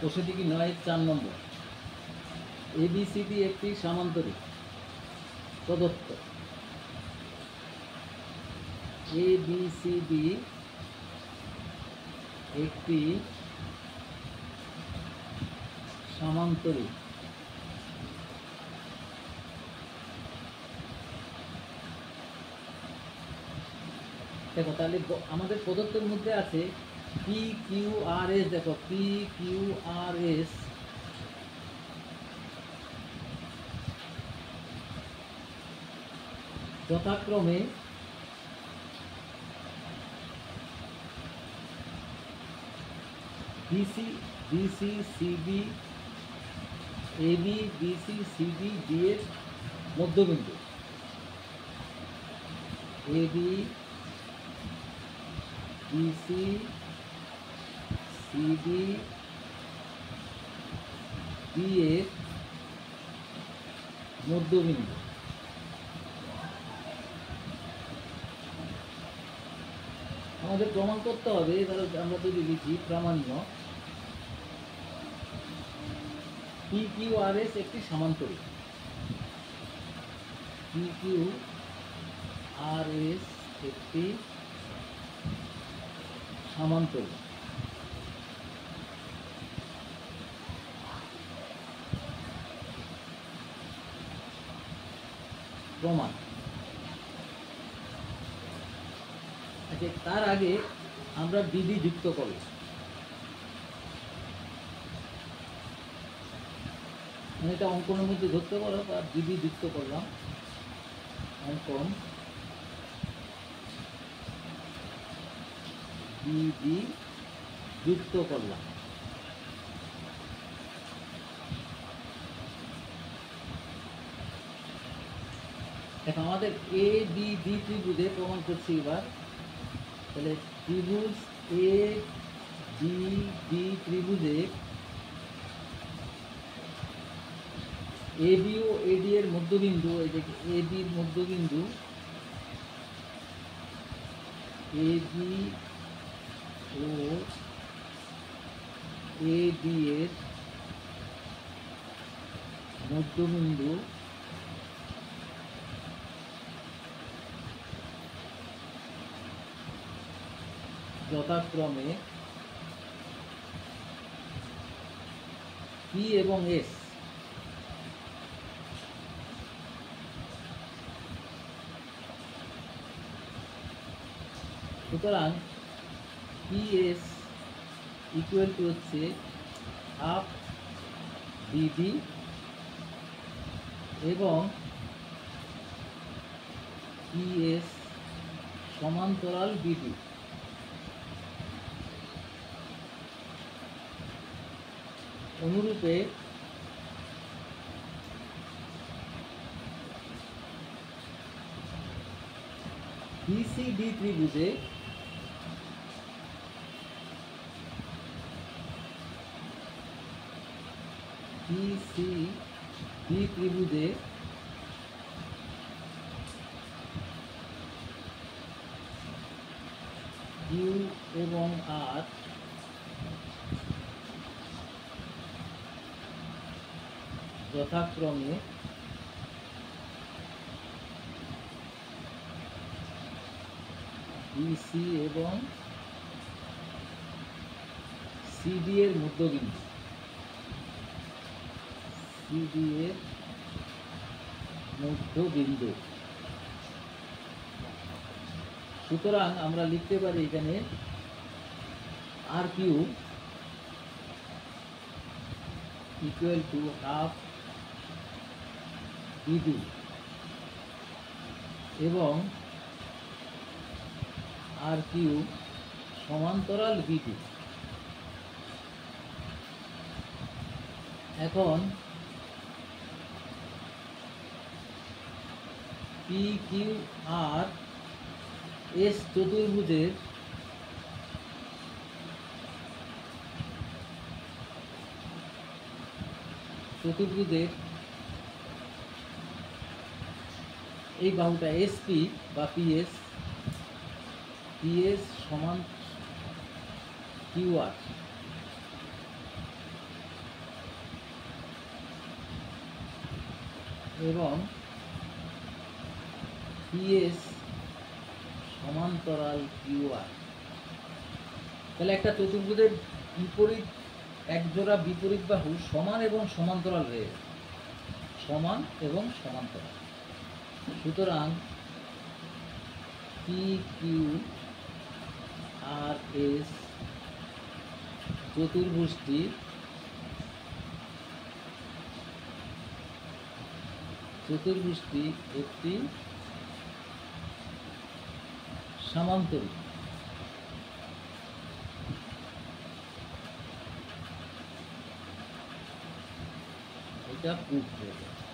কোষেটি কি 9 নম্বর। এবিসিডি একটি সামান্তরিক প্রদত্ত। এবিসিডি একটি সামান্তরিক। দেখো তাহলে আমাদের প্রদত্তের মধ্যে আছে পি কিউ আর এস। দেখো পি কিউ আর এস যথাক্রমে BC BC CB AB BC CB D এর মধ্যবিন্দু। এবি বিসি সিবি ডি এর মধ্যবিন্দু। আমাদের প্রমাণ করতে হবে, তাহলে আমরা যদি লিখি প্রামাণ্য পি কিউ আর এস একটি সামান্তরিক। পি কিউ আর এস একটি সামান্তরিক। প্রমাণ। তার আগে আমরা বিধি যুক্ত করলাম। মানে এটা অঙ্কনের মধ্যে ধরতে পারো, বা বিধি যুক্ত করলাম। অঙ্কন বিধি যুক্ত করলাম। এখন আমাদের এ বি ডি ত্রিভুজে প্রমাণ করছি এবার। তাহলে ত্রিভুজ এ বি ডি ত্রিভুজে এবি ও এডি এর মধ্যবিন্দু, এই যে এবির মধ্যবিন্দু, এবি ও এডি এর মধ্যবিন্দু যথাক্রমে পি এবং এস। সুতরাং পি এস ইকুয়াল টু হচ্ছে হাফ বিডি এবং পি এস সমান্তরাল বিডি। অনুরূপে বিসিডি ত্রিভুজে বিসিডি ত্রিভুজে কিউ এবং আর যথাক্রমে বিসি এবং সিডি এর মধ্যবিন্দু। সিডি এর মধ্যবিন্দু। সুতরাং আমরা লিখতে পারি এখানে R Q equal to half B এবং আর কিউ সমান্তরাল বিডি। এখন পি কিউ আর এস চতুর্ভুজের এই বাহুটা এসপি বা পিএস সমান কিউআর। এবং পিএস সমান্তরাল কিউআর। তাহলে একটা চতুর্ভুজের বিপরীত একজোড়া বিপরীত বাহু সমান এবং সমান্তরাল রয়েছে, সমান এবং সমান্তরাল। সুতরাং পি কিউ আর এস চতুর্ভুজটি একটি সামান্তরিক। এটা প্রুফ হয়ে যায়।